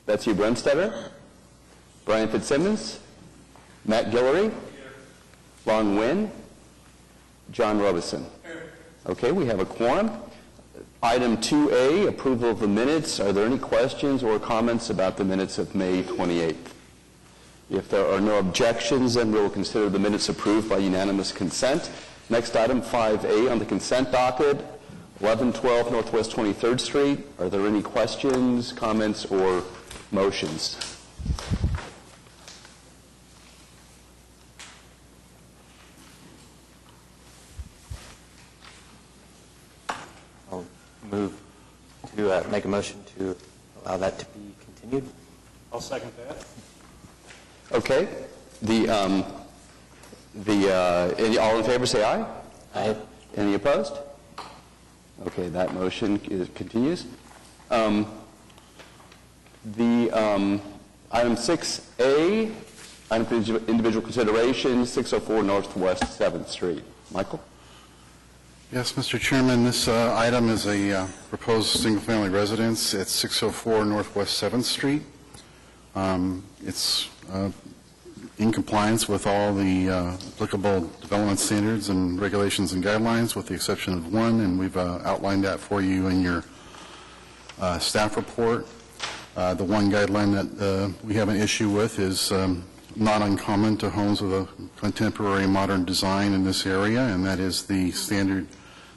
Betsy Brunstetter, Brian Fitzsimmons, Matt Guillory, Long Nguyen, John Robison. Okay, we have a quorum. Item 2A, approval of the minutes. Are there any questions or comments about the minutes of May 28th? If there are no objections, then we will consider the minutes approved by unanimous consent. Next item, 5A on the consent docket, 1112 Northwest 23rd Street. Are there any questions, comments, or motions? I'll move to make a motion to allow that to be continued. I'll second that. Okay. All in favor say aye. Aye. Any opposed? Okay, that motion continues. Item 6A, item for individual consideration, 604 Northwest 7th Street. Michael? Yes, Mr. Chairman, this item is a proposed single-family residence at 604 Northwest 7th Street. It's in compliance with all the applicable development standards and regulations and guidelines, with the exception of one, and we've outlined that for you in your staff report. The one guideline that we have an issue with is not uncommon to homes with a contemporary modern design in this area, and that is the standard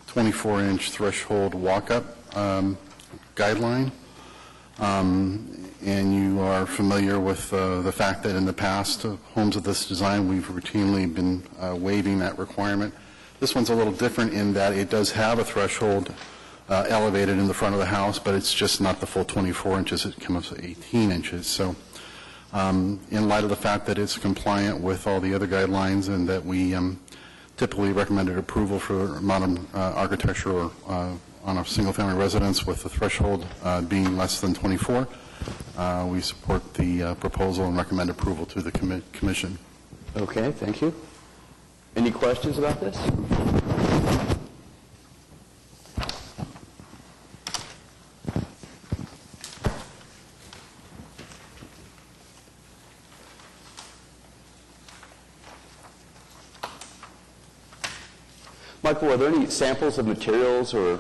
24-inch threshold walk-up guideline. And you are familiar with the fact that in the past, homes of this design, we've routinely been waiving that requirement. This one's a little different in that it does have a threshold elevated in the front of the house, but it's just not the full 24 inches. It comes to 18 inches. So in light of the fact that it's compliant with all the other guidelines and that we typically recommended approval for modern architecture or on a single-family residence with the threshold being less than 24, we support the proposal and recommend approval to the commission. Okay, thank you. Any questions about this? Michael, are there any samples of materials or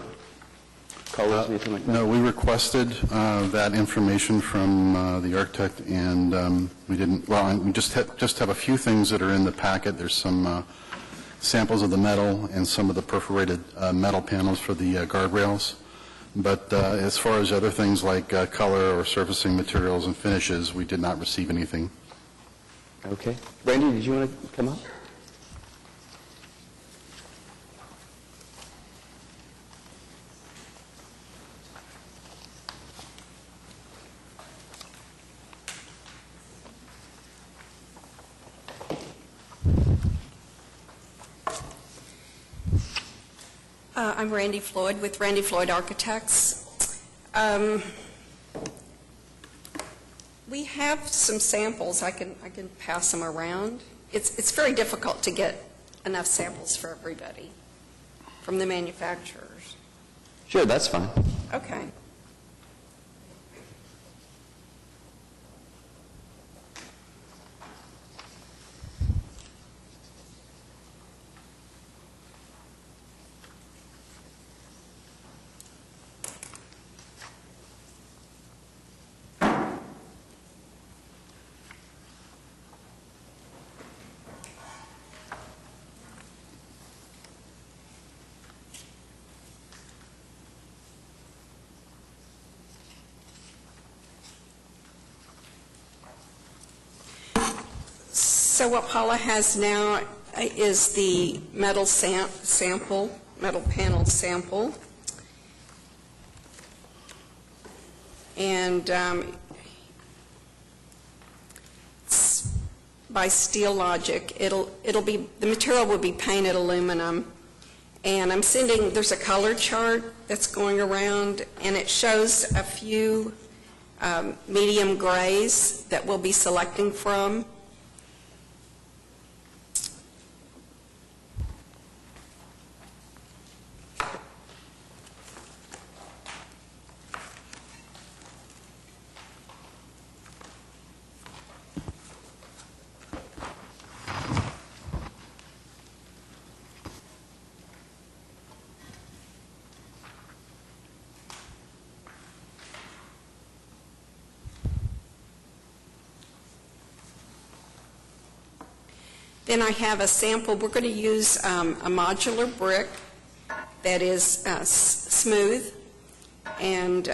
colors, anything like that? No, we requested that information from the architect, and we didn't. Well, we just have a few things that are in the packet. There's some samples of the metal and some of the perforated metal panels for the guardrails. But as far as other things like color or surfacing materials and finishes, we did not receive anything. Okay. Randy, did you want to come up? I'm Randy Floyd with Randy Floyd Architects. We have some samples. I can pass them around. It's very difficult to get enough samples for everybody from the manufacturers. Sure, that's fine. Okay. So what Paula has now is the metal metal panel sample. And it's by Steel Logic. The material will be painted aluminum. And I'm sending, there's a color chart that's going around, and it shows a few medium grays that we'll be selecting from. Then I have a sample. We're going to use a modular brick that is smooth. And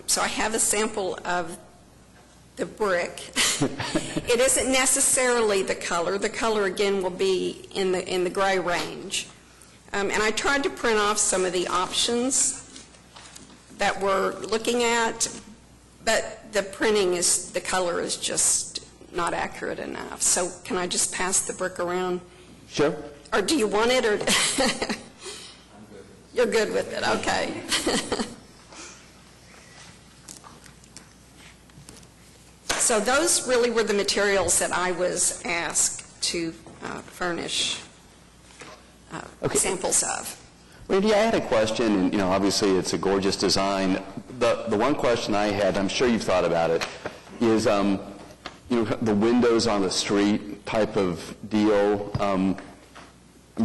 so I have a sample of the brick. It isn't necessarily the color. The color, again, will be in the gray range. And I tried to print off some of the options that we're looking at, but the color is just not accurate enough. So can I just pass the brick around? Sure. Or do you want it, or? You're good with it, okay. So those really were the materials that I was asked to furnish samples of. Randy, I had a question, and obviously it's a gorgeous design. The one question I had, I'm sure you've thought about it, is the windows on the street type of deal. I'm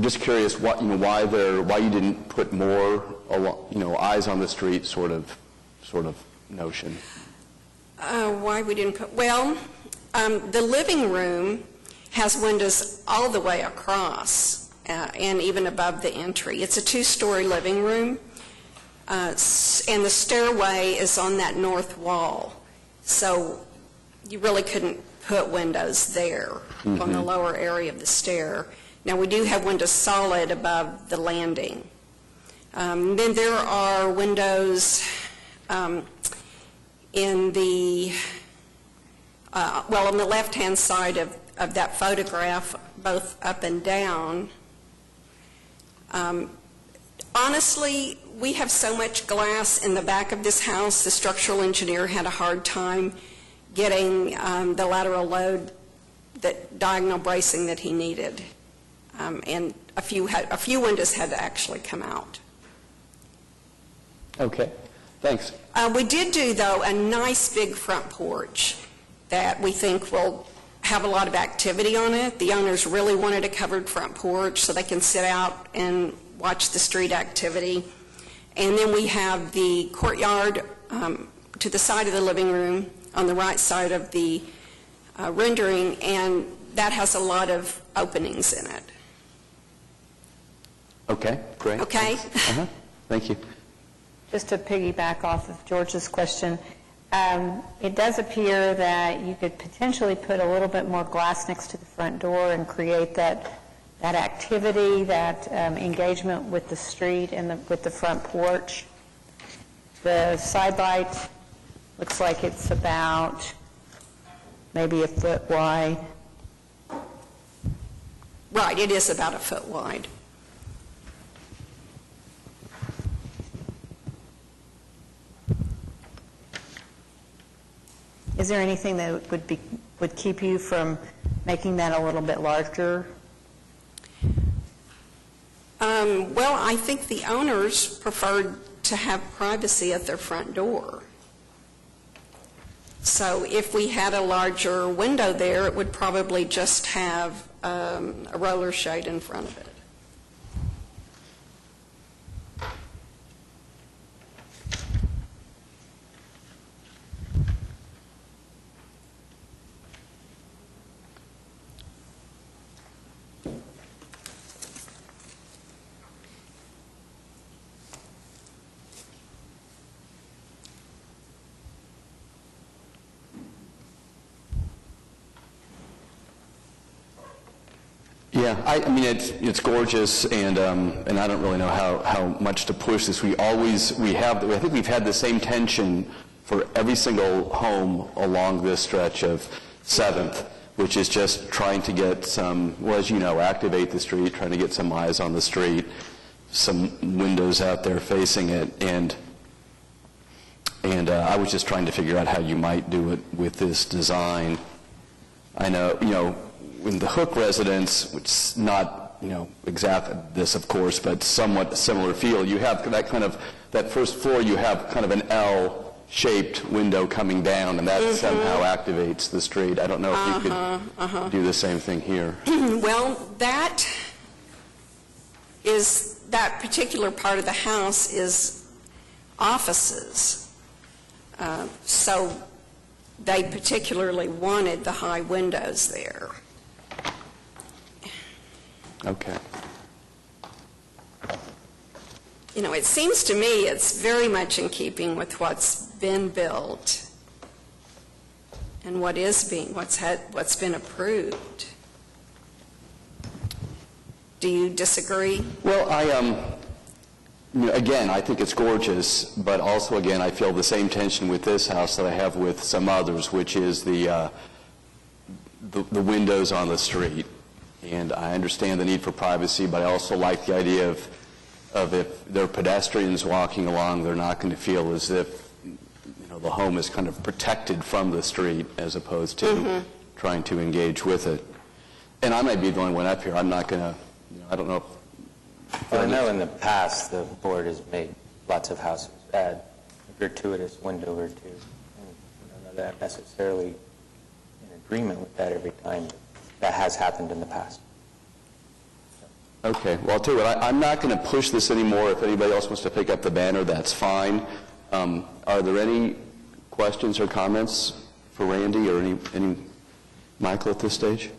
just curious why you didn't put more eyes on the street sort of notion. Why we didn't put, well, the living room has windows all the way across and even above the entry. It's a 2-story living room, and the stairway is on that north wall. So you really couldn't put windows there on the lower area of the stair. Now, we do have windows solid above the landing. Then there are windows in the, on the left-hand side of that photograph, both up and down. Honestly, we have so much glass in the back of this house, the structural engineer had a hard time getting the lateral load, that diagonal bracing that he needed. And a few windows had to actually come out. Okay, thanks. We did do, though, a nice big front porch that we think will have a lot of activity on it. The owners really wanted a covered front porch so they can sit out and watch the street activity. And then we have the courtyard to the side of the living room on the right side of the rendering, and that has a lot of openings in it. Okay, great. Okay? Thank you. Just to piggyback off of George's question, it does appear that you could potentially put a little bit more glass next to the front door and create that activity, that engagement with the street and with the front porch. The side light looks like it's about maybe a foot wide. Right, it is about a foot wide. Is there anything that would keep you from making that a little bit larger? Well, I think the owners preferred to have privacy at their front door. So if we had a larger window there, it would probably just have a roller shade in front of it. Yeah, I mean, it's gorgeous, and I don't really know how much to push this. I think we've had the same tension for every single home along this stretch of 7th, which is just trying to get some, well, as you know, activate the street, trying to get some eyes on the street, some windows out there facing it, and I was just trying to figure out how you might do it with this design. I know, in the Hook residence, which is not, exactly this, of course, but somewhat similar feel, you have that first floor, you have kind of an L-shaped window coming down, and that somehow activates the street. I don't know if you could do the same thing here. Well, that particular part of the house is offices. So they particularly wanted the high windows there. Okay. You know, it seems to me it's very much in keeping with what's been built and what's been approved. Do you disagree? Well, again, I think it's gorgeous, but also, again, I feel the same tension with this house that I have with some others, which is the windows on the street. And I understand the need for privacy, but I also like the idea of if there are pedestrians walking along, they're not going to feel as if, the home is kind of protected from the street as opposed to trying to engage with it. And I might be the only one up here. I'm not going to, I don't know if... Well, I know in the past, the board has made lots of houses add a gratuitous window or two. And I don't know that necessarily in agreement with that every time. That has happened in the past. Okay, well, I'll tell you what, I'm not going to push this anymore. If anybody else wants to pick up the banner, that's fine. Are there any questions or comments for Randy or any Michael at this stage?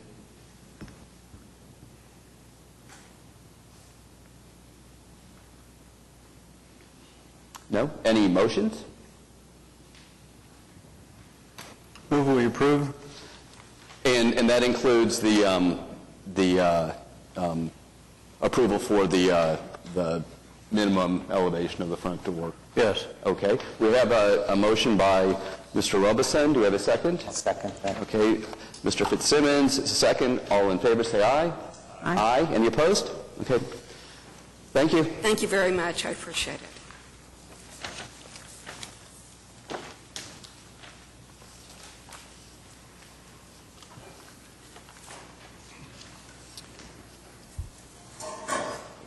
No? Any motions? Move we approve. And that includes the approval for the minimum elevation of the front door. Yes. Okay. We have a motion by Mr. Robeson. Do we have a second? I'll second that. Okay. Mr. Fitzsimmons, second. All in favor, say aye. Aye. Aye. Any opposed? Okay. Thank you. Thank you very much. I appreciate it.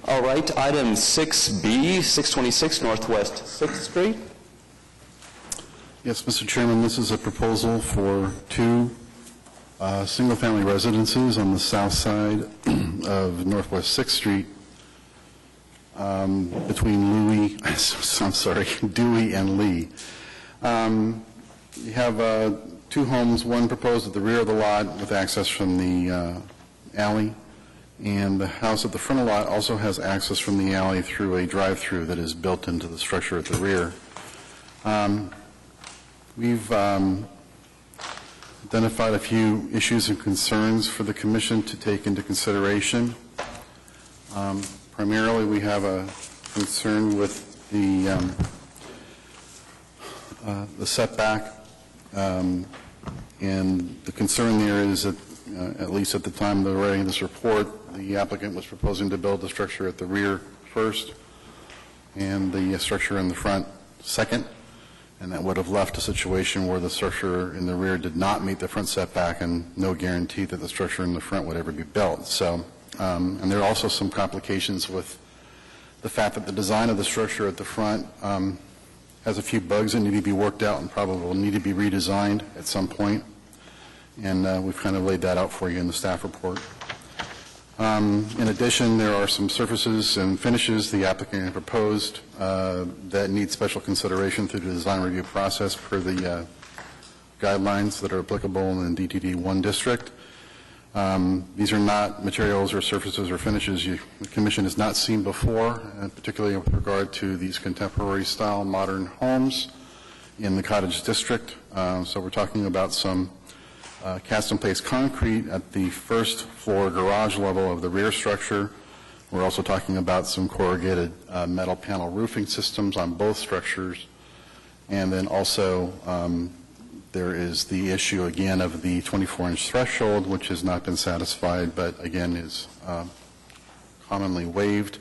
All right. Item 6B, 626 Northwest 6th Street. Yes, Mr. Chairman, this is a proposal for two single-family residences on the south side of Northwest 6th Street between Dewey and Lee. You have two homes, one proposed at the rear of the lot with access from the alley, and the house at the front of the lot also has access from the alley through a drive-through that is built into the structure at the rear. We've identified a few issues and concerns for the Commission to take into consideration. Primarily, we have a concern with the setback, and the concern there is that, at least at the time of the writing of this report, the applicant was proposing to build the structure at the rear first and the structure in the front second, and that would have left a situation where the structure in the rear did not meet the front setback and no guarantee that the structure in the front would ever be built. So, and there are also some complications with the fact that the design of the structure at the front has a few bugs that need to be worked out and probably will need to be redesigned at some point. And we've kind of laid that out for you in the staff report. In addition, there are some surfaces and finishes the applicant had proposed that need special consideration through the design review process per the guidelines that are applicable in the DTD 1 district. These are not materials or surfaces or finishes the Commission has not seen before, particularly with regard to these contemporary style modern homes in the cottage district. So we're talking about some cast-in-place concrete at the first floor garage level of the rear structure. We're also talking about some corrugated metal panel roofing systems on both structures. And then also there is the issue again of the 24-inch threshold, which has not been satisfied, but again is commonly waived.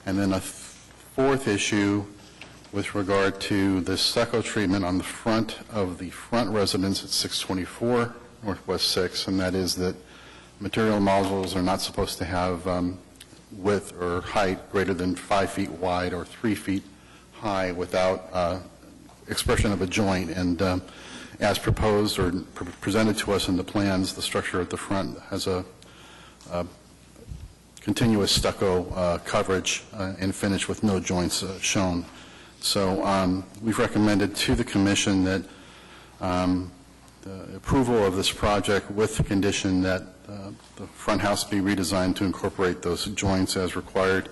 And then a fourth issue with regard to the stucco treatment on the front of the front residence at 624 Northwest 6th, and that is that material modules are not supposed to have width or height greater than 5 feet wide or 3 feet high without expression of a joint. And as proposed or presented to us in the plans, the structure at the front has a continuous stucco coverage and finish with no joints shown. So we've recommended to the Commission that the approval of this project with the condition that the front house be redesigned to incorporate those joints as required,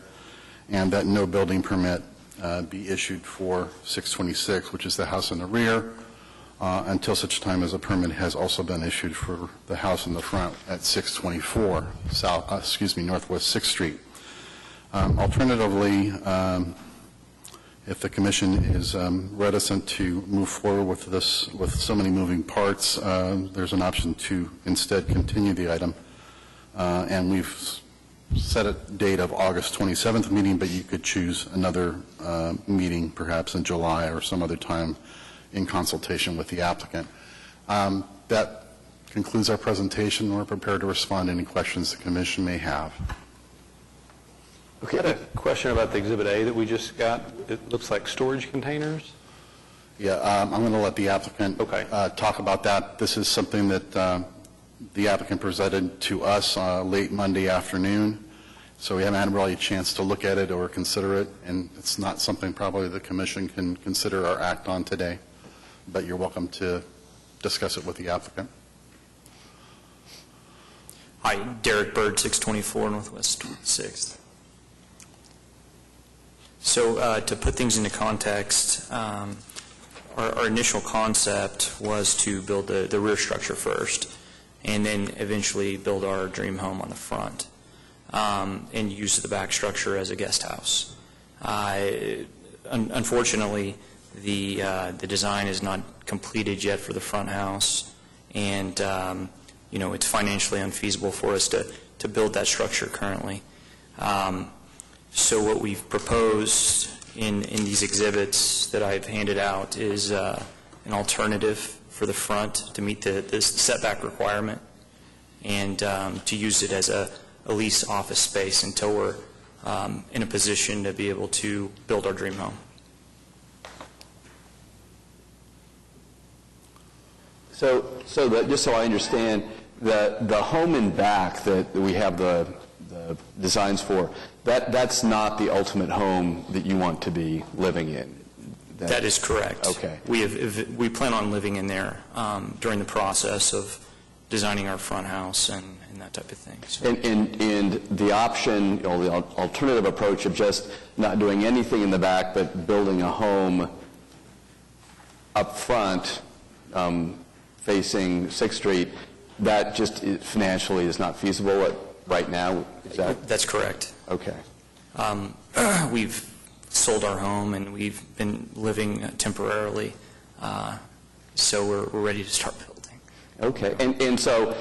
and that no building permit be issued for 626, which is the house in the rear, until such time as a permit has also been issued for the house in the front at 624 Northwest 6th Street. Alternatively, if the commission is reticent to move forward with this, with so many moving parts, there's an option to instead continue the item. And we've set a date of August 27th meeting, but you could choose another meeting, perhaps in July or some other time, in consultation with the applicant. That concludes our presentation. We're prepared to respond to any questions the commission may have. Okay, I had a question about the Exhibit A that we just got. It looks like storage containers. Yeah, I'm going to let the applicant talk about that. This is something that the applicant presented to us late Monday afternoon, so we haven't had really a chance to look at it or consider it, and it's not something probably the commission can consider or act on today, but you're welcome to discuss it with the applicant. Hi, Derek Bird, 624 Northwest 6th. So to put things into context, our initial concept was to build the rear structure first, and then eventually build our dream home on the front, and use the back structure as a guest house. Unfortunately, the design is not completed yet for the front house, and it's financially unfeasible for us to build that structure currently. So what we've proposed in these exhibits that I've handed out is an alternative for the front to meet the setback requirement, and to use it as a lease office space until we're in a position to be able to build our dream home. So just so I understand, the home in back that we have the designs for, that's not the ultimate home that you want to be living in? That is correct. Okay. We plan on living in there during the process of designing our front house and that type of thing. So. And the option, the alternative approach of just not doing anything in the back but building a home up front facing 6th Street, that just financially is not feasible right now? Is that? That's correct. Okay. We've sold our home and we've been living temporarily, so we're ready to start building. Okay. And so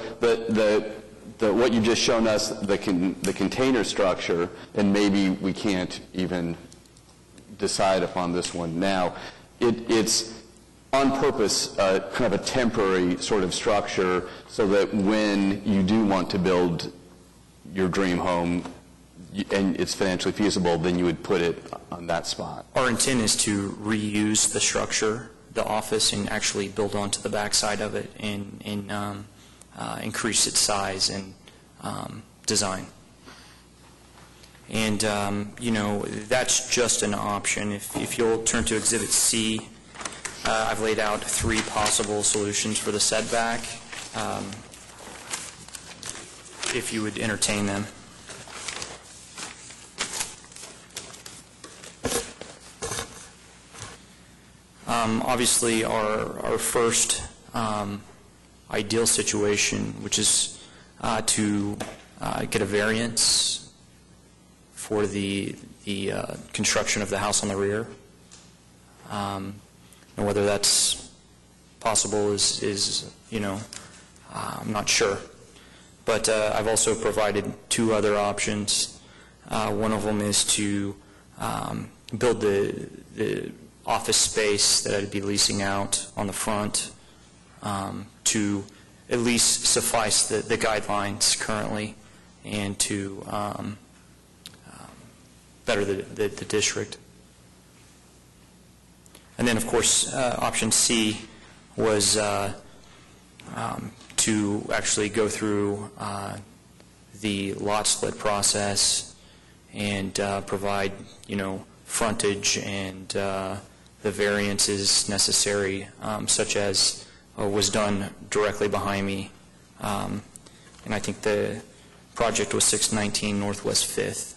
what you've just shown us, the container structure, and maybe we can't even decide upon this one now, it's on purpose kind of a temporary sort of structure so that when you do want to build your dream home and it's financially feasible, then you would put it on that spot. Our intent is to reuse the structure, the office, and actually build onto the backside of it and increase its size and design. And, that's just an option. If you'll turn to Exhibit C, I've laid out 3 possible solutions for the setback, if you would entertain them. Obviously, our first ideal situation, which is to get a variance for the construction of the house on the rear. And whether that's possible is I'm not sure. But I've also provided 2 other options. One of them is to build the office space that I'd be leasing out on the front to at least suffice the guidelines currently and to better the district. And then, of course, option C was to actually go through the lot split process and provide, frontage and the variances necessary, such as was done directly behind me. And I think project was 619 Northwest 5th.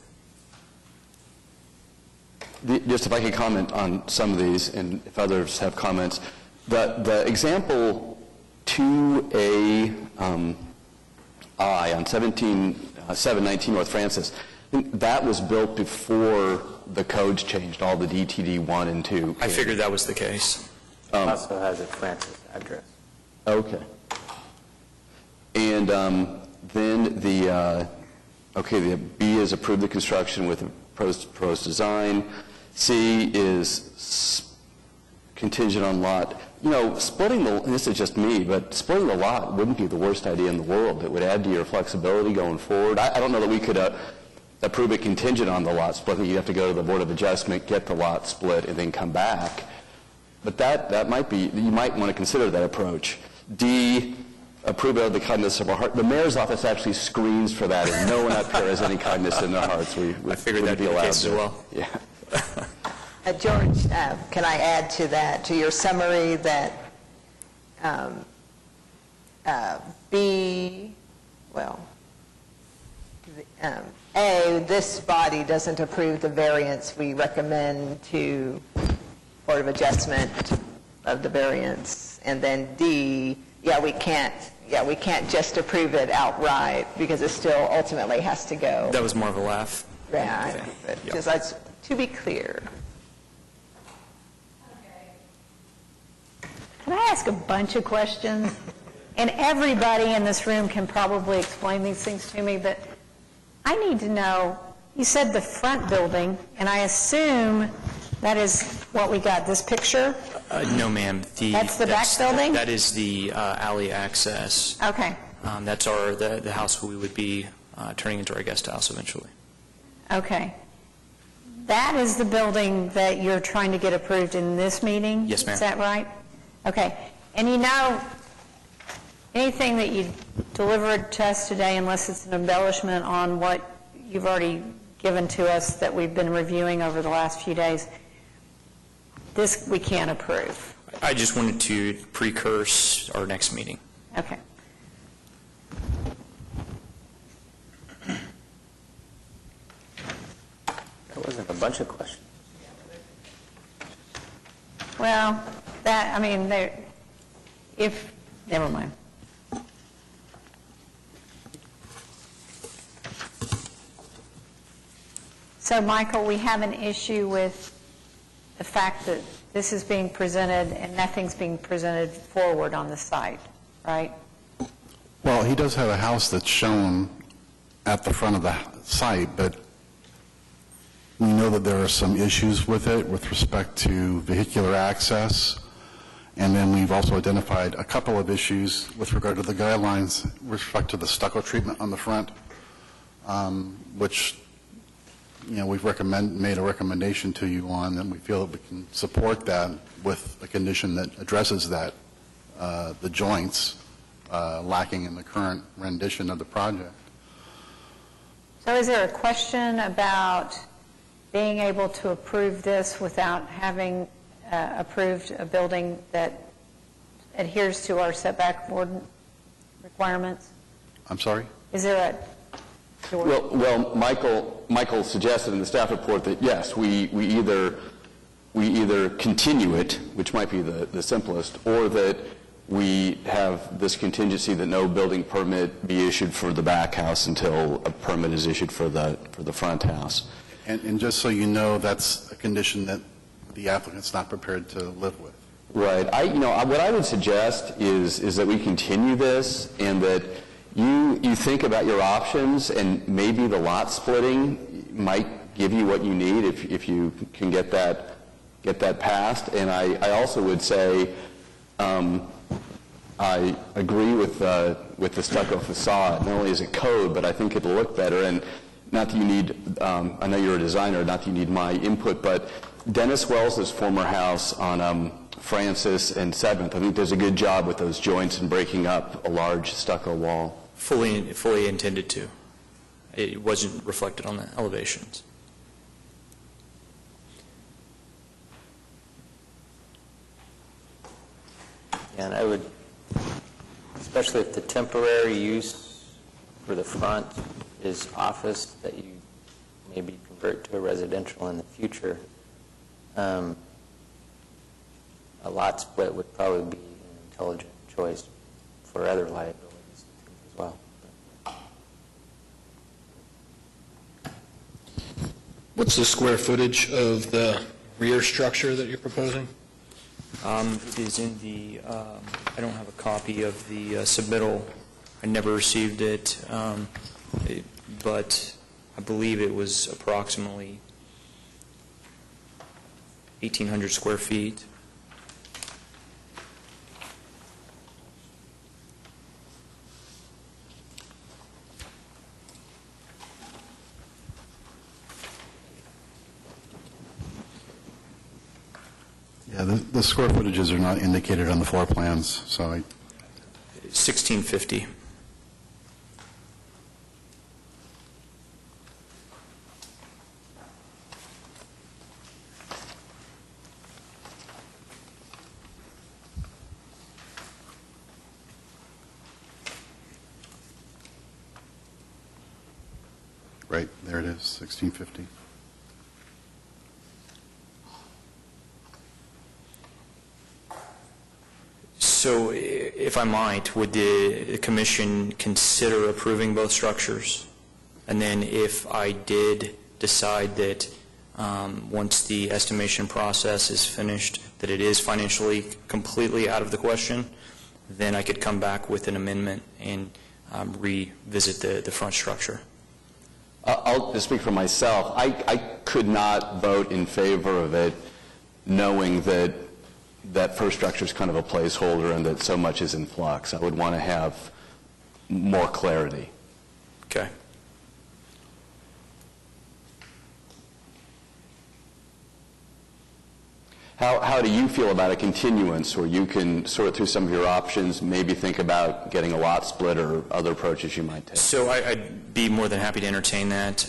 Just if I could comment on some of these, and if others have comments. The example 2A I on 719 North Francis, that was built before the codes changed, all the DTD 1 and 2. I figured that was the case. It also has a Francis address. Okay. And then the B is approve the construction with a proposed design. C is contingent on lot. Splitting this is just me, but splitting the lot wouldn't be the worst idea in the world. It would add to your flexibility going forward. I don't know that we could approve it contingent on the lot split. You have to go to the Board of Adjustment, get the lot split, and then come back. But that might be, you might want to consider that approach. D, approve out of the kindness of our heart. The mayor's office actually screens for that, and no one up here has any kindness in their hearts. I figured that'd be the case as well. Yeah. George, can I add to that, to your summary, that A, this body doesn't approve the variance. We recommend to Board of Adjustment of the variance. And then D, we can't just approve it outright because it still ultimately has to go. That was more of a laugh. Yeah, but just to be clear. Can I ask a bunch of questions? And everybody in this room can probably explain these things to me, but I need to know, you said the front building, and I assume that is what we got, this picture? No, ma'am. That's the back building? That is the alley access. Okay, That's the house we would be turning into our guest house eventually. okay. That is the building that you're trying to get approved in this meeting? Yes, ma'am. Is that right? Okay. And anything that you delivered to us today, unless it's an embellishment on what you've already given to us that we've been reviewing over the last few days, this we can't approve. I just wanted to precurse our next meeting. Okay. That wasn't a bunch of questions. Well, never mind. So, Michael, we have an issue with the fact that this is being presented and nothing's being presented forward on the site, right? Well, he does have a house that's shown at the front of the site, but we know that there are some issues with it with respect to vehicular access, and then we've also identified a couple of issues with regard to the guidelines with respect to the stucco treatment on the front, which we've made a recommendation to you on, and we feel that we can support that with a condition that addresses that, the joints lacking in the current rendition of the project. So is there a question about being able to approve this without having approved a building that adheres to our setback requirements? I'm sorry? Is there a... Well, Michael suggested in the staff report that yes, we either continue it, which might be the simplest, or that we have this contingency that no building permit be issued for the back house until a permit is issued for the front house. And just so you know, that's a condition that the applicant's not prepared to live with. Right. What I would suggest is that we continue this, and that you think about your options, and maybe the lot splitting might give you what you need if you can get that passed. And I also would say I agree with the stucco facade. Not only is it code, but I think it'll look better. And not that you need, I know you're a designer, not that you need my input, but Dennis Wells' former house on Francis and 7th, I think does a good job with those joints and breaking up a large stucco wall. Fully intended to. It wasn't reflected on the elevations. And I would, especially if the temporary use for the front is office that you maybe convert to a residential in the future, a lot split would probably be an intelligent choice for other liabilities as well. What's the square footage of the rear structure that you're proposing? It is in the, I don't have a copy of the submittal. I never received it, but I believe it was approximately 1,800 square feet. Yeah, the square footages are not indicated on the floor plans, so 1650. right, there it is, 1650. So if I might, would the commission consider approving both structures? And then if I did decide that once the estimation process is finished, that it is financially completely out of the question, then I could come back with an amendment and revisit the front structure. I'll just speak for myself. I could not vote in favor of it, knowing that that first structure is kind of a placeholder and that so much is in flux. I would want to have more clarity. Okay. How do you feel about a continuance where you can sort through some of your options, maybe think about getting a lot split or other approaches you might take? So I'd be more than happy to entertain that.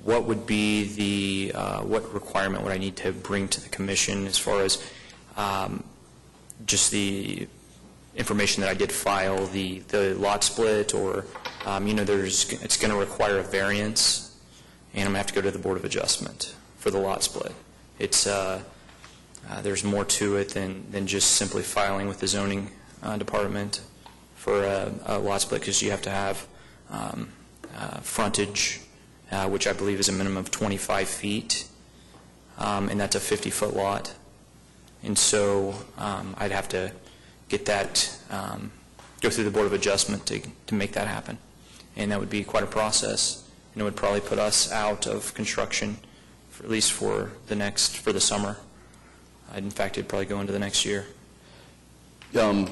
What would be the, what requirement would I need to bring to the commission as far as just the information that I did file, the lot split, or, it's going to require a variance, and I'm going to have to go to the Board of Adjustment for the lot split. It's, there's more to it than just simply filing with the zoning department for a lot split, because you have to have frontage, which I believe is a minimum of 25 feet, and that's a 50-foot lot. And so I'd have to get that, go through the Board of Adjustment to make that happen. And that would be quite a process, and it would probably put us out of construction, at least for the summer. In fact, it'd probably go into the next year. To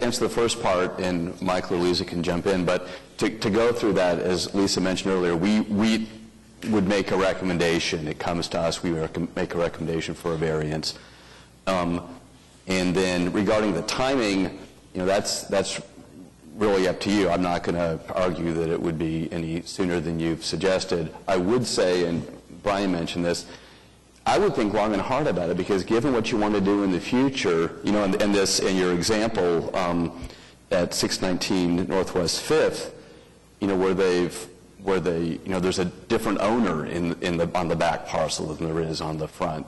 answer the first part, and Michael or Lisa can jump in, but to go through that, as Lisa mentioned earlier, we would make a recommendation. It comes to us, we make a recommendation for a variance. And then regarding the timing, that's really up to you. I'm not going to argue that it would be any sooner than you've suggested. I would say, and Brian mentioned this, I would think long and hard about it, because given what you want to do in the future, and this, in your example at 619 Northwest 5th, where there's a different owner on the back parcel than there is on the front.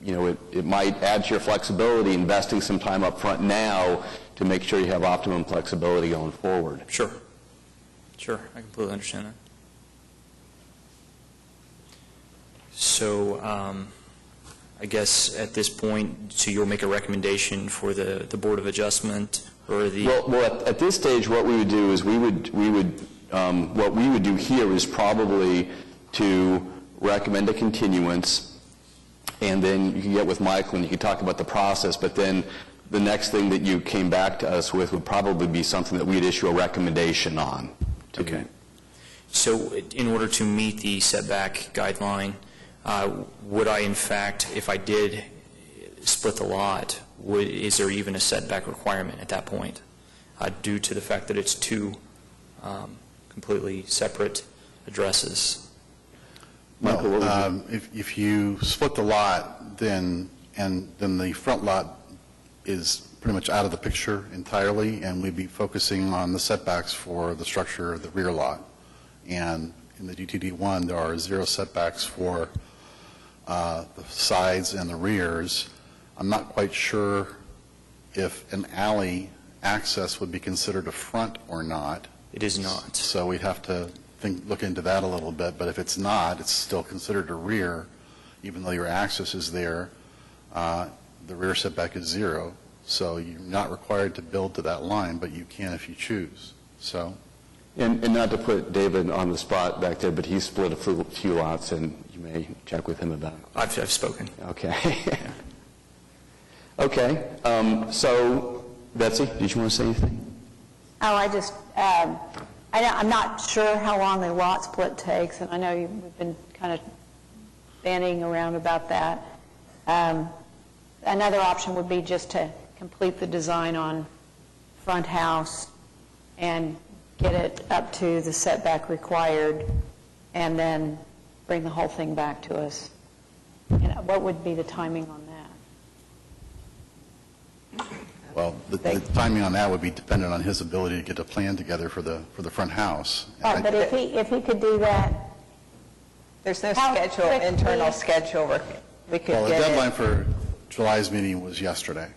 It might add to your flexibility, investing some time up front now to make sure you have optimum flexibility going forward. Sure. I completely understand that. So I guess at this point, so you'll make a recommendation for the Board of Adjustment, or the... Well, at this stage, what we would do is what we would do here is probably to recommend a continuance, and then you can get with Michael and you can talk about the process, but then the next thing that you came back to us with would probably be something that we'd issue a recommendation on. Okay. So in order to meet the setback guideline, would I, in fact, if I did split the lot, is there even a setback requirement at that point, due to the fact that it's two completely separate addresses? Michael, what would No, if you split the lot, then the front lot is pretty much out of the picture entirely, and we'd be focusing on the setbacks for the structure of the rear lot. And in the DTD1, there are 0 setbacks for the sides and the rears. I'm not quite sure if an alley access would be considered a front or not. It is not. So we'd have to look into that a little bit, but if it's not, it's still considered a rear, even though your access is there. The rear setback is 0, so you're not required to build to that line, but you can if you choose. So, And not to put David on the spot back there, but he split a few lots, and you may check with him about it. I've spoken. Okay. Okay. So, Betsy, did you want to say anything? Oh, I'm not sure how long the lot split takes, and I know we've been kind of bandying around about that. Another option would be just to complete the design on front house and get it up to the setback required, and then bring the whole thing back to us. And what would be the timing on that? well, the timing on that would be dependent on his ability to get a plan together for the front house. Oh, but if he could do that, There's no How schedule, quickly- internal schedule, where we could Well, the get deadline it, for July's meeting was yesterday.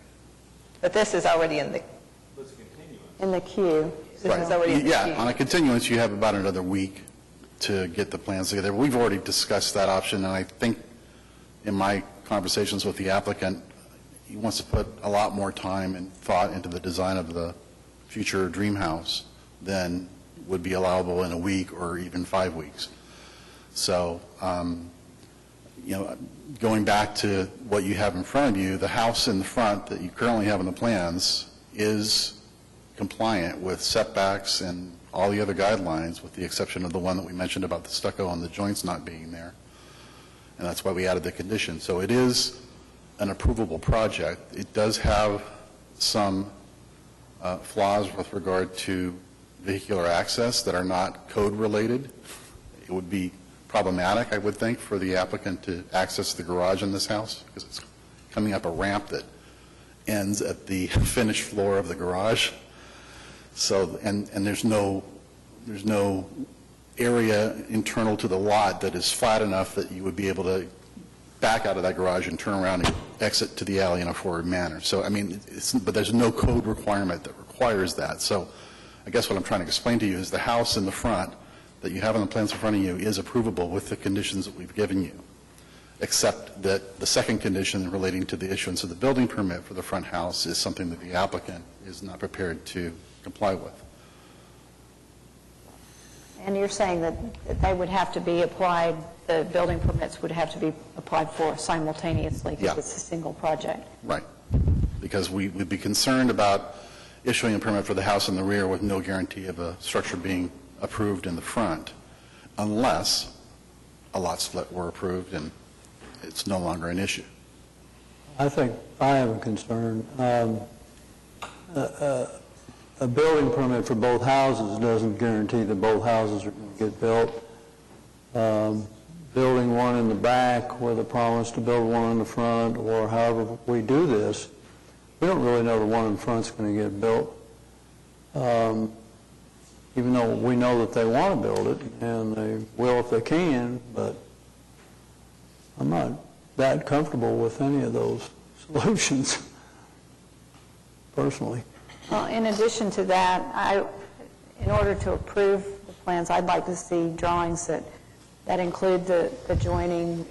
but this is already in the, in the queue. this is already in the Yeah, queue. on a continuance, you have about another week to get the plans together. We've already discussed that option, and I think in my conversations with the applicant, he wants to put a lot more time and thought into the design of the future dream house than would be allowable in a week or even 5 weeks. So, going back to what you have in front of you, the house in the front that you currently have in the plans is compliant with setbacks and all the other guidelines, with the exception of the one that we mentioned about the stucco and the joints not being there. And that's why we added the condition. So it is an approvable project. It does have some flaws with regard to vehicular access that are not code-related. It would be problematic, I would think, for the applicant to access the garage in this house, because it's coming up a ramp that ends at the finished floor of the garage. So, and there's no area internal to the lot that is flat enough that you would be able to back out of that garage and turn around and exit to the alley in a forward manner. So, I mean, but there's no code requirement that requires that. So I guess what I'm trying to explain to you is the house in the front that you have on the plans in front of you is approvable with the conditions that we've given you, except that the second condition relating to the issuance of the building permit for the front house is something that the applicant is not prepared to comply with. And you're saying that they would have to be applied, the building permits would have to be applied for simultaneously Yeah. because it's a single project? Right. Because we'd be concerned about issuing a permit for the house in the rear with no guarantee of a structure being approved in the front, unless a lot split were approved and it's no longer an issue. I think I have a concern. A building permit for both houses doesn't guarantee that both houses are going to get built. Building one in the back with a promise to build one in the front, or however we do this, we don't really know the one in front's going to get built. Even though we know that they want to build it, and they will if they can, but I'm not that comfortable with any of those solutions, personally. Well, in addition to that, in order to approve the plans, I'd like to see drawings that include the joining,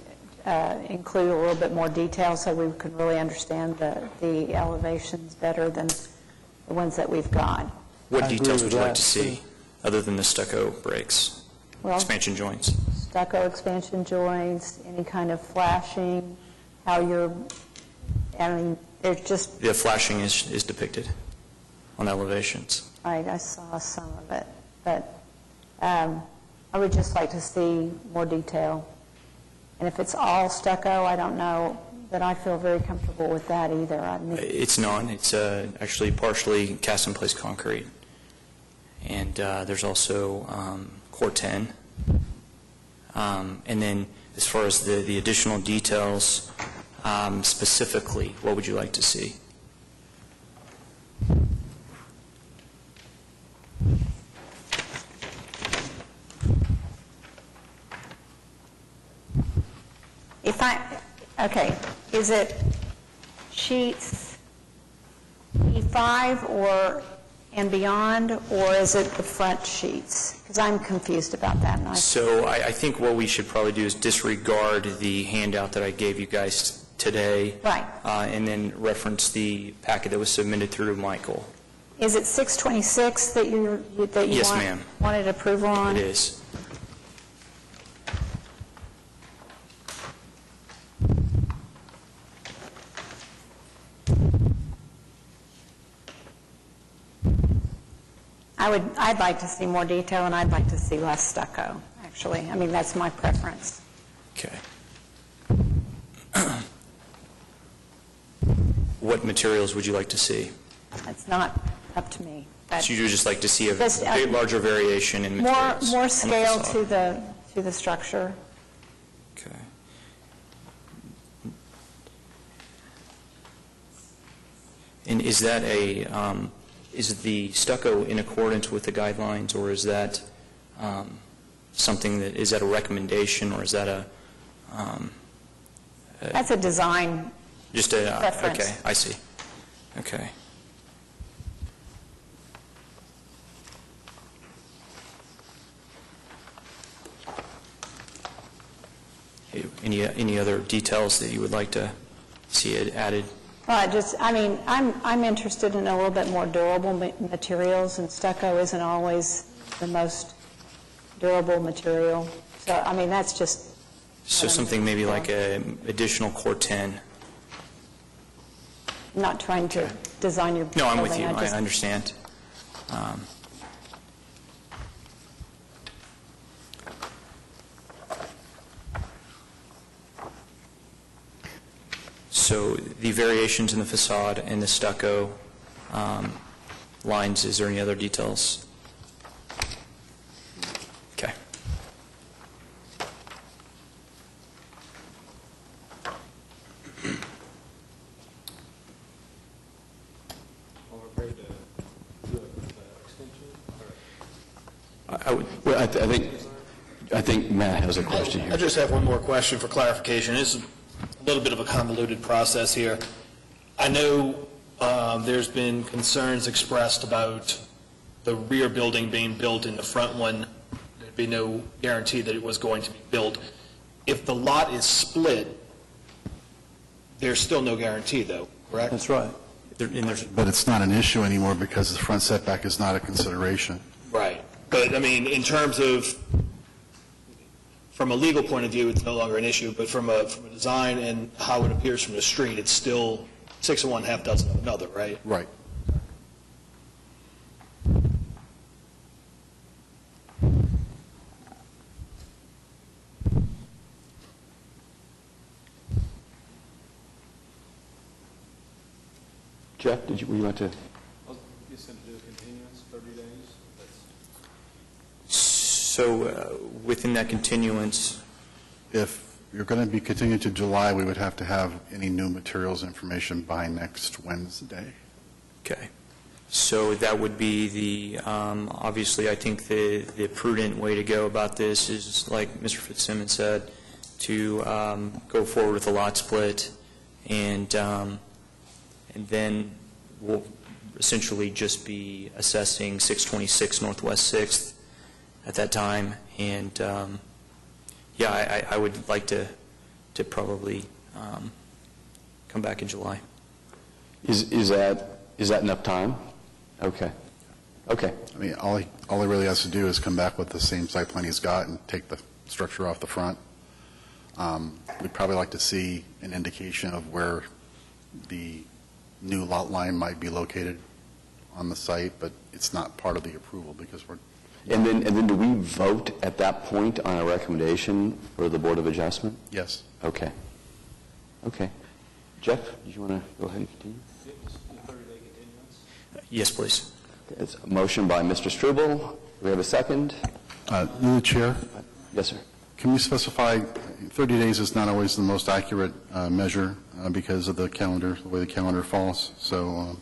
include a little bit more detail so we can really understand the elevations better than the ones that we've got. What I agree details would with you like that, to see, other than the stucco breaks, Well, expansion joints? stucco expansion joints, any kind of flashing, how you're, I mean, there's just, The flashing is depicted on elevations. I saw some of it, but I would just like to see more detail. And if it's all stucco, I don't know that I feel very comfortable with that either. I mean, It's not. It's actually partially cast-in-place concrete. And there's also Corten. And then as far as the additional details, specifically, what would you like to see? okay, is it sheets E5 or and beyond, or is it the front sheets? Because I'm confused about that. And So I think what we should probably do is disregard the handout that I gave you guys today. Right. And then reference the packet that was submitted through Michael. Is it 626 that you Yes, ma'am. wanted approval on? It is. I'd like to see more detail, and I'd like to see less stucco, actually. I mean, that's my preference. Okay. What materials would you like to see? It's not up to me. But So you would just like to see a Just, bit larger variation in more materials? on the scale facade? to the structure. Okay. And is that is the stucco in accordance with the guidelines, or is that something that, is that a recommendation, or is that a? That's a design Just a, preference. okay, I see. Okay. Any other details that you would like to see it added? Well, I'm interested in a little bit more durable materials, and stucco isn't always the most durable material. So, I mean, that's just... So something maybe like a additional Corten. I'm not trying to design your building. No, I'm with you, I just- understand. So the variations in the facade and the stucco lines, is there any other details? Okay. Well, I think Matt has a question I here. just have one more question for clarification. This is a little bit of a convoluted process here. I know there's been concerns expressed about the rear building being built in the front one. There'd be no guarantee that it was going to be built. If the lot is split, there's still no guarantee, though, correct? That's right. But it's not an issue anymore because the front setback is not a consideration. Right. But, I mean, in terms of, from a legal point of view, it's no longer an issue, but from a design and how it appears from the street, it's still 6 of one, half dozen of another, right? Right. Jeff, were you about to? You said to do a continuance, 30 days? So within that continuance, If you're going to be continued to July, we would have to have any new materials information by next Wednesday. okay. So that would be the, obviously, I think the prudent way to go about this is, like Mr. Fitzsimmons said, to go forward with a lot split, and then we'll essentially just be assessing 626 Northwest 6th at that time. And, yeah, I would like to probably come back in July. Is that enough time? Okay. Okay. I mean, all he really has to do is come back with the same site plan he's got and take the structure off the front. We'd probably like to see an indication of where the new lot line might be located on the site, but it's not part of the approval because we're... And then do we vote at that point on a recommendation for the Board of Adjustment? Yes. Okay. Okay. Jeff, did you want to go ahead and continue? Yes, please. It's a motion by Mr. Struble. Do we have a second? Through the chair, Yes, sir. can we specify 30 days is not always the most accurate measure because of the calendar, the way the calendar falls. So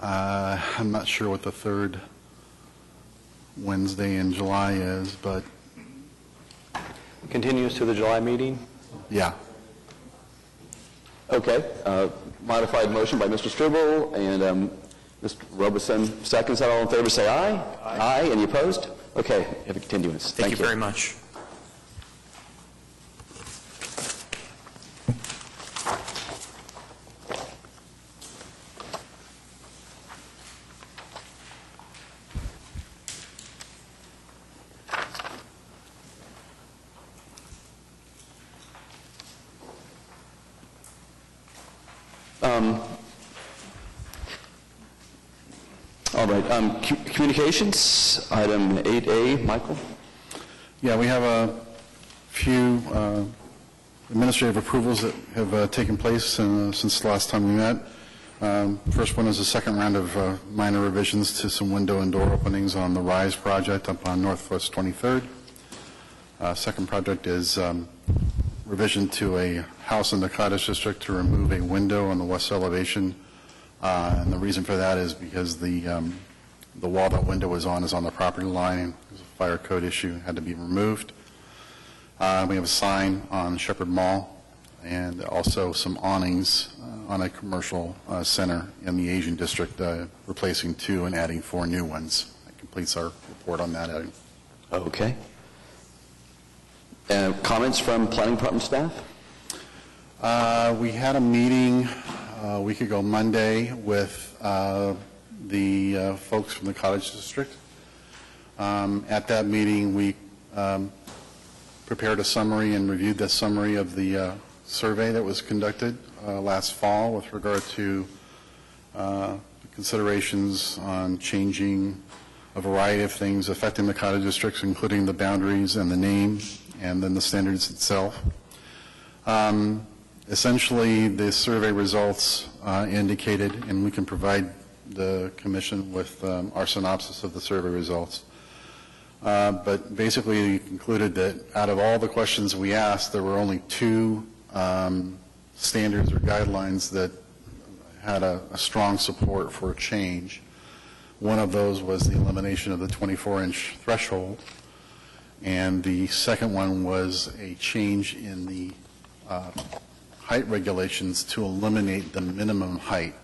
I'm not sure what the third Wednesday in July is, but Continuance to the July meeting? Yeah. Okay, modified motion by Mr. Struble and Mr. Robeson seconds. All in favor, say aye. Aye. Any opposed? Okay, have a continuance. Thank you very much. All right, communications, item 8A, Michael? Yeah, we have a few administrative approvals that have taken place since the last time we met. First one is a second round of minor revisions to some window and door openings on the RISE project up on Northwest 23rd. Second project is revision to a house in the cottage district to remove a window on the west elevation. And the reason for that is because the wall that window is on the property line, and there's a fire code issue, had to be removed. We have a sign on Shepherd Mall, and also some awnings on a commercial center in the Asian district, replacing 2 and adding 4 new ones. That completes our report on that item. Okay. Comments from planning department staff? We had a meeting a week ago Monday with the folks from the Cottage District. At that meeting, we prepared a summary and reviewed the summary of the survey that was conducted last fall with regard to considerations on changing a variety of things affecting the cottage districts, including the boundaries and the name, and then the standards itself. Essentially, the survey results indicated, and we can provide the commission with our synopsis of the survey results, but basically concluded that out of all the questions we asked, there were only 2 standards or guidelines that had a strong support for a change. One of those was the elimination of the 24-inch threshold, and the second one was a change in the height regulations to eliminate the minimum height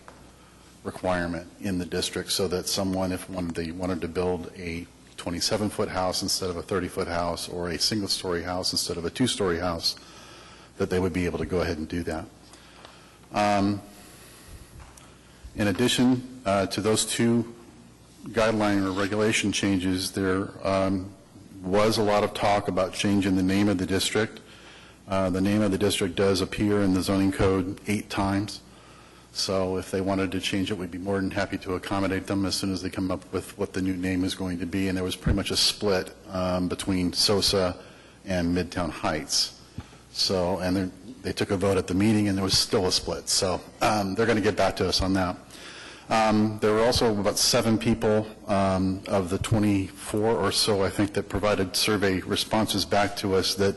requirement in the district, so that someone, if they wanted to build a 27-foot house instead of a 30-foot house, or a single-story house instead of a 2-story house, that they would be able to go ahead and do that. In addition to those 2 guideline or regulation changes, there was a lot of talk about changing the name of the district. The name of the district does appear in the zoning code 8 times. So if they wanted to change it, we'd be more than happy to accommodate them as soon as they come up with what the new name is going to be. And there was pretty much a split between SOSA and Midtown Heights. So, and they took a vote at the meeting, and there was still a split. So they're going to get back to us on that. There were also about 7 people of the 24 or so, I think, that provided survey responses back to us that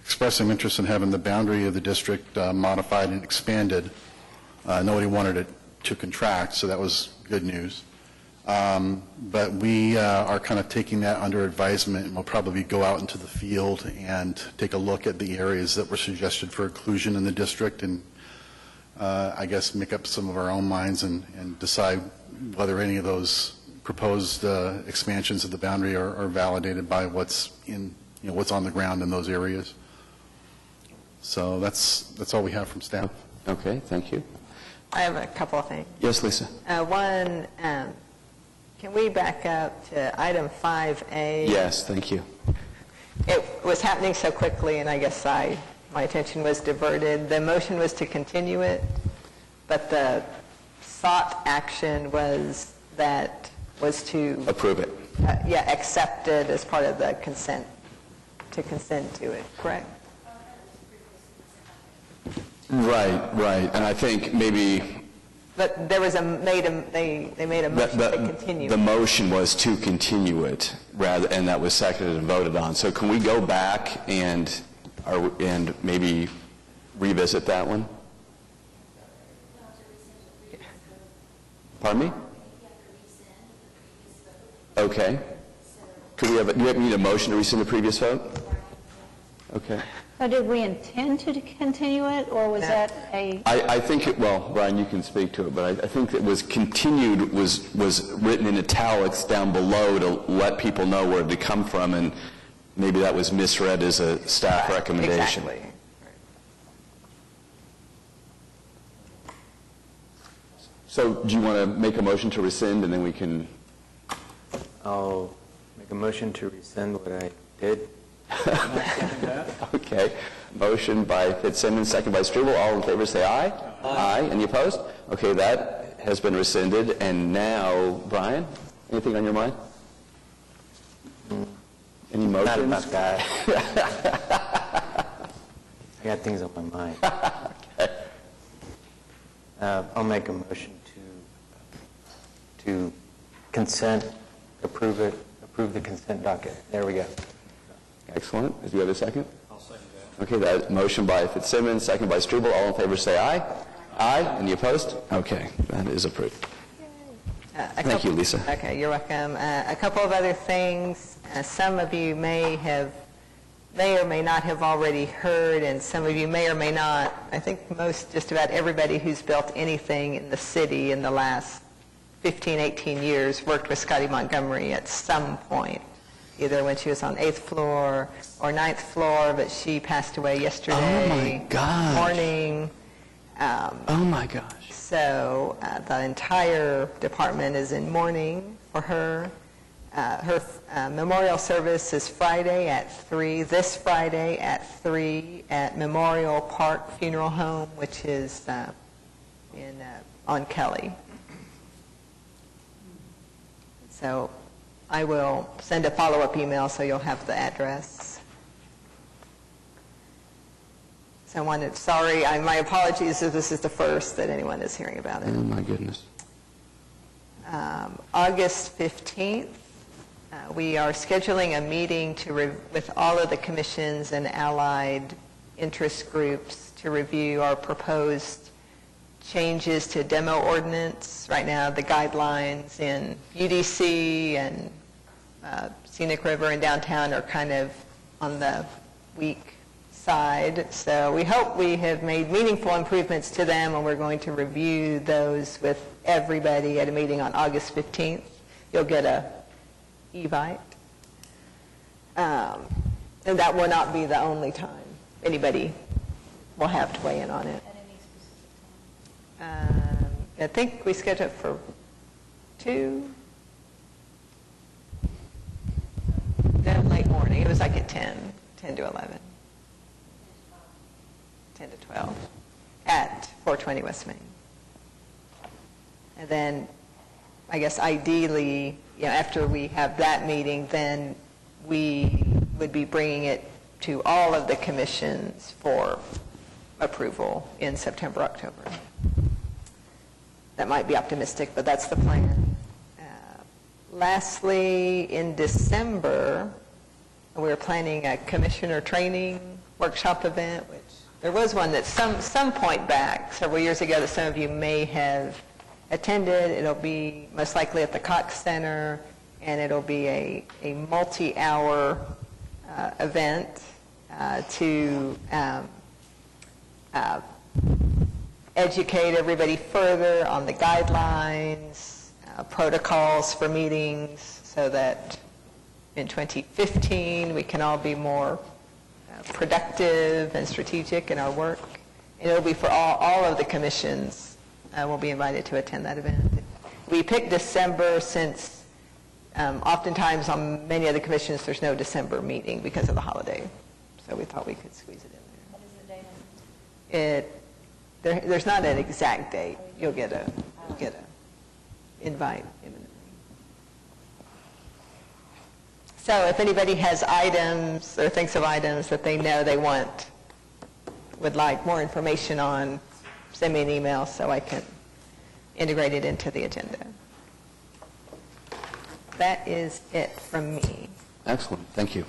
expressed some interest in having the boundary of the district modified and expanded. Nobody wanted it to contract, so that was good news. But we are kind of taking that under advisement, and we'll probably go out into the field and take a look at the areas that were suggested for inclusion in the district, and I guess make up some of our own minds and decide whether any of those proposed expansions of the boundary are validated by what's what's on the ground in those areas. So that's all we have from staff. Okay, thank you. I have a couple of things. Yes, Lisa? One, can we back up to item 5A? Yes, thank you. It was happening so quickly, and I guess my attention was diverted. The motion was to continue it, but the sought action was to Approve it. accept it as part of the consent, to consent to it, correct? Right. And I think maybe But there was they made a motion to continue. the motion was to continue it, and that was seconded and voted on. So can we go back and maybe revisit that one? Pardon me? Okay. Could we have, do you need a motion to rescind the previous vote? Okay. So did we intend to continue it, or was that a, I think, well, Brian, you can speak to it, but I think it was continued, was written in italics down below to let people know where it had come from, and maybe that was misread as a staff recommendation. Exactly. So do you want to make a motion to rescind, and then we can... I'll make a motion to rescind what I did. Okay. Motion by Fitzsimmons, second by Struble. All in favor say aye. Aye. Any opposed? Okay, that has been rescinded. And now, Brian, anything on your mind? Any motions? Not about that. I got things on my mind. Okay. I'll make a motion to consent, approve the consent docket. There we go. Excellent. Do you have a second? I'll second that. Okay, that motion by Fitzsimmons, second by Struble. All in favor say aye. Aye. Any opposed? Okay, that is approved. Thank you, Lisa. Okay, you're welcome. A couple of other things. Some of you may or may not have already heard, and some of you may or may not. I think just about everybody who's built anything in the city in the last 15, 18 years worked with Scotty Montgomery at some point, either when she was on 8th floor or 9th floor, but she passed away yesterday Oh, my gosh. morning. Oh, my gosh. So the entire department is in mourning for her. Her memorial service is Friday at 3, this Friday at 3 at Memorial Park Funeral Home, which is on Kelly. So I will send a follow-up email so you'll have the address. So my apologies if this is the first that anyone is hearing about it. Oh, my goodness. August 15th, we are scheduling a meeting with all of the commissions and allied interest groups to review our proposed changes to demo ordinance. Right now, the guidelines in UDC and Scenic River and downtown are kind of on the weak side. So we hope we have made meaningful improvements to them, and we're going to review those with everybody at a meeting on August 15th. You'll get a Evite. And that will not be the only time anybody will have to weigh in on it. I think we scheduled it for 2. No, late morning. It was like at 10 to 11. 10 to 12 at 420 West Main. And then, I guess ideally, after we have that meeting, then we would be bringing it to all of the commissions for approval in September, October. That might be optimistic, but that's the plan. Lastly, in December, we're planning a commissioner training workshop event, which there was one that some point back, several years ago, that some of you may have attended. It'll be most likely at the Cox Center, and it'll be a multi-hour event to educate everybody further on the guidelines, protocols for meetings, so that in 2015 we can all be more productive and strategic in our work. And it'll be for all of the commissions will be invited to attend that event. We picked December since oftentimes on many of the commissions there's no December meeting because of the holiday. So we thought we could squeeze it in there. what is the date? There's not an exact date. You'll get a invite imminently. So if anybody has items or thinks of items that they know they would like more information on, send me an email so I can integrate it into the agenda. That is it from me. Excellent. Thank you.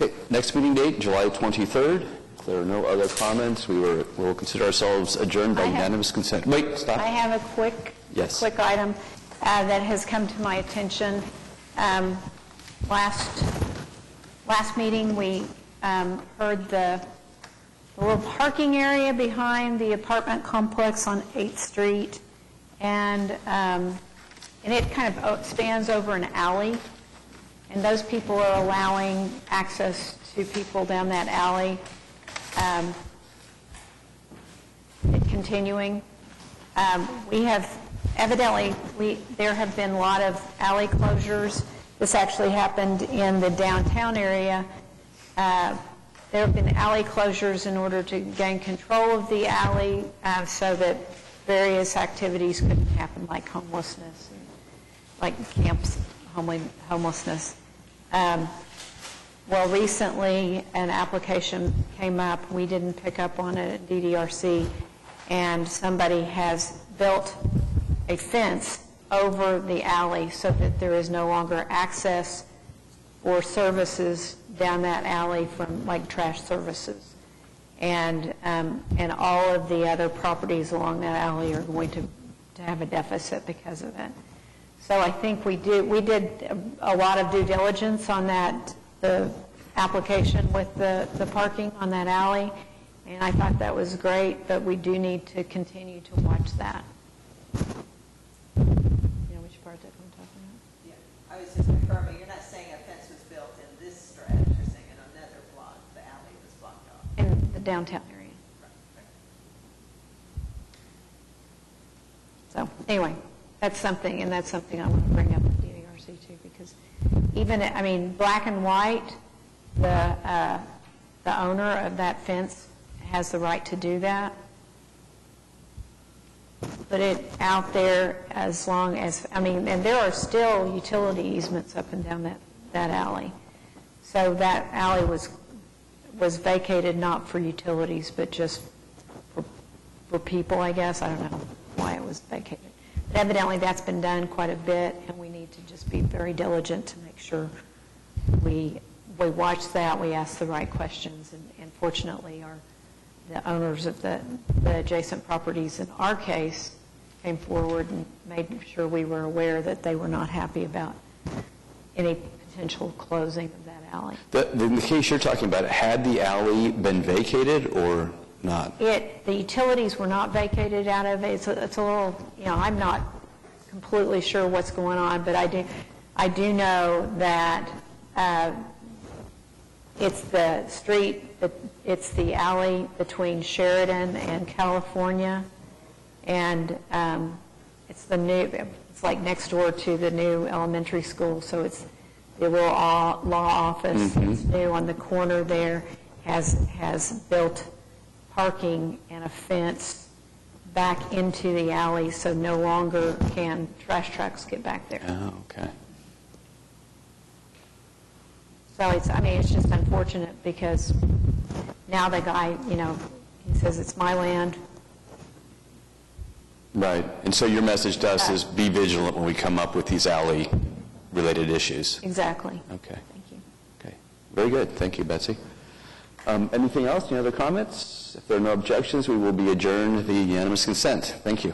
Okay, next meeting date, July 23rd. If there are no other comments, we will consider ourselves adjourned by I have- unanimous consent. Wait, stop. I have a quick item that has come to my attention. Last meeting, we heard the little parking area behind the apartment complex on 8th Street, and it kind of spans over an alley, and those people are allowing access to people down that alley, continuing. We have, evidently, there have been a lot of alley closures. This actually happened in the downtown area. There have been alley closures in order to gain control of the alley so that various activities couldn't happen, like homelessness, and like camps, homelessness. Well, recently, an application came up. We didn't pick up on it at DDRC, and somebody has built a fence over the alley so that there is no longer access for services down that alley from, like, trash services. And all of the other properties along that alley are going to have a deficit because of it. So I think we did a lot of due diligence on that, the application with the parking on that alley, and I thought that was great, but we do need to continue to watch that. You know which part that I'm talking about? Yeah, I was just confirming, you're not saying a fence was built in this stretch, you're saying in another block, the alley was blocked off. In the downtown area. So, anyway, that's something I want to bring up with DDRC too, because even, I mean, Black and White, the owner of that fence has the right to do that. Put it out there as long as, I mean, and there are still utility easements up and down that alley. So that alley was vacated not for utilities, but just for people, I guess. I don't know why it was vacated. But evidently that's been done quite a bit, and we need to just be very diligent to make sure we watch that, we ask the right questions, and fortunately the owners of the adjacent properties in our case came forward and made sure we were aware that they were not happy about any potential closing of that alley. The case you're talking about, had the alley been vacated or not? The utilities were not vacated out of it. It's a little, I'm not completely sure what's going on, but I do know that it's the street, it's the alley between Sheridan and California, and it's like next door to the new elementary school, so it's the little law office. Mm-hmm. It's new on the corner there, has built parking and a fence back into the alley, so no longer can trash trucks get back there. Oh, okay. So it's just unfortunate because now the guy, he says it's my land. Right. And so your message to us is be vigilant when we come up with these alley-related issues. Exactly. Okay. Thank you. Okay. Very good. Thank you, Betsy. Anything else? Any other comments? If there are no objections, we will be adjourned via unanimous consent. Thank you.